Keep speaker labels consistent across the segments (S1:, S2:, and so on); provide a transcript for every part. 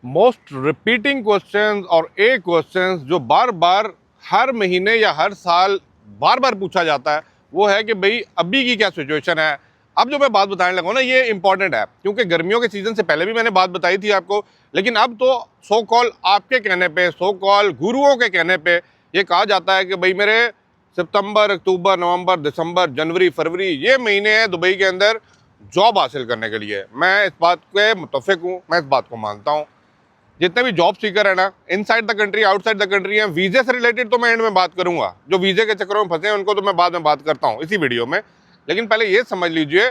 S1: Most repeating questions और एक questions जो बार बार हर महीने या हर साल बार बार पूछा जाता है वो है कि भाई अभी की क्या सिचुएशन है। अब जो मैं बात बताने लगा हूं ना ये इंपॉर्टेंट है, क्योंकि गर्मियों के सीजन से पहले भी मैंने बात बताई थी आपको, लेकिन अब तो सो कॉल आपके कहने पे, सो कॉल गुरुओं के कहने पे ये कहा जाता है कि भाई मेरे सितंबर, अक्टूबर, नवंबर, दिसंबर, जनवरी, फरवरी ये महीने हैं दुबई के अंदर जॉब हासिल करने के लिए। मैं इस बात के मुतफिक हूँ, मैं इस बात को मानता हूँ। जितने भी जॉब सीकर है ना, inside the country, outside the country हैं, वीजे से रिलेटेड तो मैं एंड में बात करूंगा। जो वीजे के चक्करों में फंसे हैं उनको तो मैं बाद में बात करता हूँ इसी वीडियो में। लेकिन पहले ये समझ लीजिए,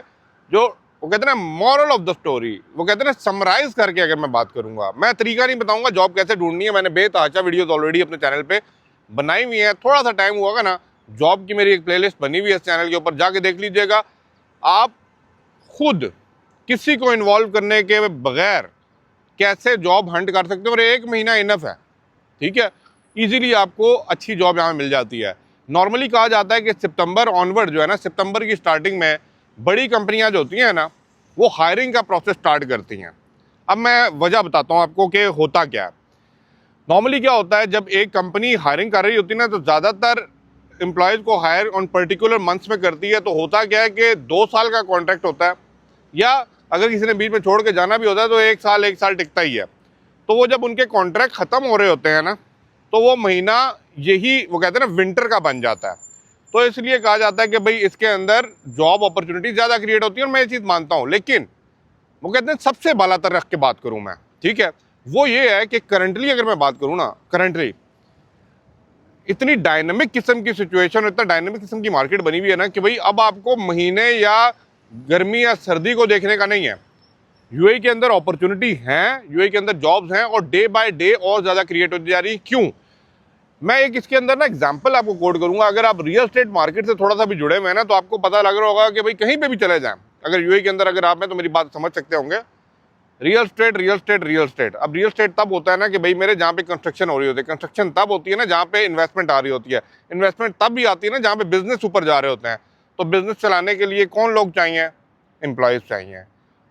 S1: जो वो कहते हैं ना मॉरल ऑफ द स्टोरी, वो कहते हैं ना समराइज करके अगर मैं बात करूंगा, मैं तरीका नहीं बताऊंगा जॉब कैसे ढूंढनी है। मैंने बेतहाशा वीडियोस ऑलरेडी अपने चैनल पे बनाई हुई है। थोड़ा सा टाइम हुआ ना, जॉब की मेरी एक प्लेलिस्ट बनी हुई है इस चैनल के ऊपर, जाके देख लीजिएगा। आप खुद किसी को इन्वॉल्व करने के बगैर कैसे जॉब हंट कर सकते हो, और एक महीना इनफ है, ठीक है। इजीली आपको अच्छी जॉब यहाँ मिल जाती है। नॉर्मली कहा जाता है कि सितंबर ऑनवर्ड जो है ना, सितंबर की स्टार्टिंग में बड़ी कंपनियां जो होती हैं ना, वो हायरिंग का प्रोसेस स्टार्ट करती हैं। अब मैं वजह बताता हूँ आपको कि होता क्या है। नॉर्मली क्या होता है, जब एक कंपनी हायरिंग कर रही होती है ना, तो ज़्यादातर एम्प्लॉयज़ को हायर ऑन पर्टिकुलर मंथ्स में करती है। तो होता क्या है कि 2 साल का कॉन्ट्रैक्ट होता है, या अगर किसी ने बीच में छोड़ के जाना भी होता है तो एक साल टिकता ही है। तो वो जब उनके कॉन्ट्रैक्ट ख़त्म हो रहे होते हैं ना, तो वो महीना यही वो कहते हैं ना विंटर का बन जाता है। तो इसलिए कहा जाता है कि भाई इसके अंदर जॉब अपॉर्चुनिटी ज़्यादा क्रिएट होती है, और मैं ये चीज़ मानता हूँ। लेकिन वो कहते हैं सबसे बालातर रख के बात करूँ मैं, ठीक है, वो ये है कि करंटली अगर मैं बात करूँ ना, करंटली इतनी डायनेमिक किस्म की सिचुएशन, इतना डायनेमिक किस्म की मार्केट बनी हुई है ना कि भाई अब आपको महीने या गर्मी या सर्दी को देखने का नहीं है। यूएई के अंदर अपॉर्चुनिटी हैं, यूएई के अंदर जॉब्स हैं, और डे बाय डे और ज़्यादा क्रिएट होती जा रही है। क्यों? मैं एक इसके अंदर ना एग्जांपल आपको कोट करूंगा। अगर आप रियल एस्टेट मार्केट से थोड़ा सा भी जुड़े हुए हैं ना, तो आपको पता लग रहा होगा कि भाई कहीं पे भी चले जाएं, अगर यूएई के अंदर अगर आप हैं तो मेरी बात समझ सकते होंगे। Real estate, real estate, real estate. अब रियल स्टेट तब होता है ना कि भाई मेरे जहाँ पे कंस्ट्रक्शन हो रही होती है, कंस्ट्रक्शन तब होती है ना जहाँ पे इन्वेस्टमेंट आ रही होती है, इन्वेस्टमेंट तब भी आती है ना जहाँ पे बिजनेस ऊपर जा रहे होते हैं। तो बिजनेस चलाने के लिए कौन लोग चाहिए? एम्प्लॉयज़ चाहिए,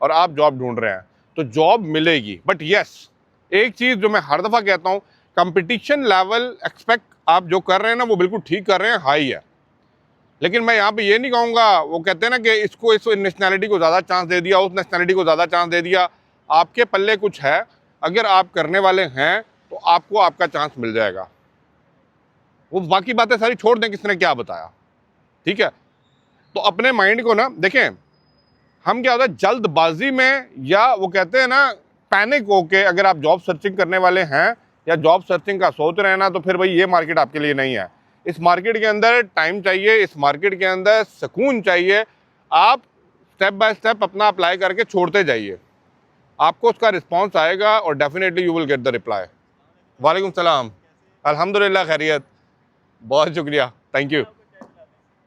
S1: और आप जॉब ढूंढ रहे हैं तो जॉब मिलेगी। बट यस, एक चीज़ जो मैं हर दफ़ा कहता हूँ, कंपटीशन लेवल एक्सपेक्ट आप जो कर रहे हैं ना वो बिल्कुल ठीक कर रहे हैं, हाई है। लेकिन मैं यहाँ पे ये नहीं कहूँगा, वो कहते हैं ना कि इसको इस नेशनैलिटी को ज़्यादा चांस दे दिया, उस नेशनैलिटी को ज़्यादा चांस दे दिया। आपके पल्ले कुछ है, अगर आप करने वाले हैं तो आपको आपका चांस मिल जाएगा। वो बाकी बातें सारी छोड़ दें, किसने क्या बताया, ठीक है। तो अपने माइंड को ना देखें, हम क्या होता है जल्दबाजी में, या वो कहते हैं ना पैनिक होके अगर आप जॉब सर्चिंग करने वाले हैं या जॉब सर्चिंग का सोच रहे हैं ना, तो फिर भाई ये मार्केट आपके लिए नहीं है। इस मार्केट के अंदर टाइम चाहिए, इस मार्केट के अंदर सुकून चाहिए। आप स्टेप बाय स्टेप अपना अप्लाई करके छोड़ते जाइए, आपको उसका रिस्पॉन्स आएगा और definitely you will get the reply. वालेकुम सलाम, अल्हम्दुलिल्लाह खैरियत, बहुत शुक्रिया, थैंक यू।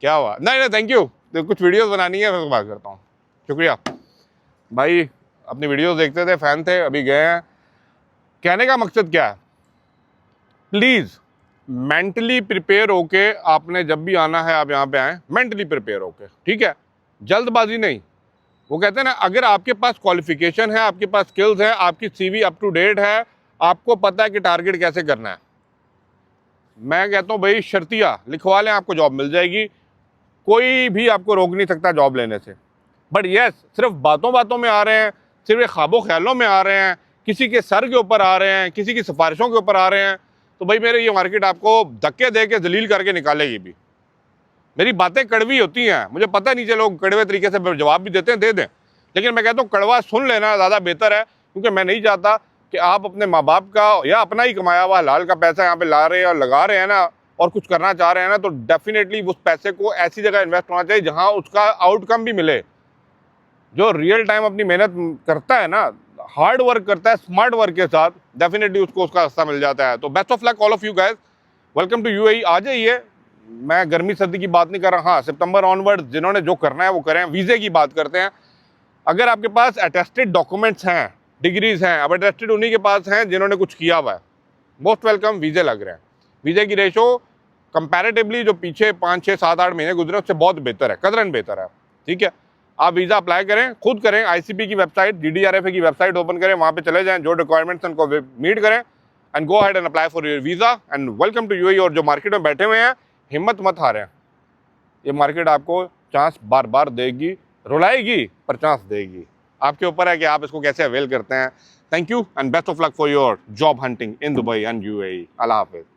S1: क्या हुआ? नहीं नहीं थैंक यू, कुछ वीडियोस बनानी है, फिर बात करता हूँ। शुक्रिया भाई, अपनी वीडियोस देखते थे, फैन थे, अभी गए हैं। कहने का मकसद क्या है, प्लीज़ मेंटली प्रिपेयर होके आपने जब भी आना है आप यहाँ पे आएँ, मेंटली प्रिपेयर होके, ठीक है, जल्दबाजी नहीं। वो कहते हैं ना, अगर आपके पास क्वालिफिकेशन है, आपके पास स्किल्स हैं, आपकी सीवी अप टू डेट है, आपको पता है कि टारगेट कैसे करना है, मैं कहता हूँ भाई शर्तिया लिखवा लें, आपको जॉब मिल जाएगी। कोई भी आपको रोक नहीं सकता जॉब लेने से। बट यस, सिर्फ बातों बातों में आ रहे हैं, सिर्फ ख्वाबों ख्यालों में आ रहे हैं, किसी के सर के ऊपर आ रहे हैं, किसी की सिफारिशों के ऊपर आ रहे हैं, तो भाई मेरे ये मार्केट आपको धक्के दे के जलील करके निकालेगी भी। मेरी बातें कड़वी होती हैं, मुझे पता है नीचे लोग कड़वे तरीके से जवाब भी देते हैं, दे दें, लेकिन मैं कहता हूँ कड़वा सुन लेना ज़्यादा बेहतर है, क्योंकि मैं नहीं चाहता कि आप अपने माँ बाप का या अपना ही कमाया हुआ हलाल का पैसा यहाँ पे ला रहे हैं और लगा रहे हैं ना, और कुछ करना चाह रहे हैं ना, तो डेफिनेटली उस पैसे को ऐसी जगह इन्वेस्ट होना चाहिए जहाँ उसका आउटकम भी मिले। जो रियल टाइम अपनी मेहनत करता है ना, हार्ड वर्क करता है स्मार्ट वर्क के साथ, डेफिनेटली उसको उसका रास्ता मिल जाता है। तो best of luck all of you guys, welcome to UAE. आ जाइए, मैं गर्मी सर्दी की बात नहीं कर रहा, हाँ सितंबर ऑनवर्ड जिन्होंने जो करना है वो करें। वीज़े की बात करते हैं, अगर आपके पास अटेस्टेड डॉक्यूमेंट्स हैं, डिग्रीज हैं, अब अटेस्टेड उन्हीं के पास हैं जिन्होंने कुछ किया हुआ है, मोस्ट वेलकम, वीज़े लग रहे हैं। वीज़े की रेशो कंपैरेटिवली जो पीछे 5, 6, 7, 8 महीने गुजरे उससे बहुत बेहतर है, कदरन बेहतर है, ठीक है। आप वीज़ा अप्लाई करें, खुद करें, ICP की वेबसाइट, GDRFA की वेबसाइट ओपन करें, वहाँ पे चले जाएं, जो रिक्वायरमेंट्स उनको मीट करें and go ahead and apply for your visa and welcome to UAE। और जो मार्केट में बैठे हुए हैं, हिम्मत मत हारें, ये मार्केट आपको चांस बार बार देगी, रुलाएगी पर चांस देगी। आपके ऊपर है कि आप इसको कैसे अवेल करते हैं। Thank you and best of luck for your job hunting in Dubai and UAE। अल्लाह हाफिज़।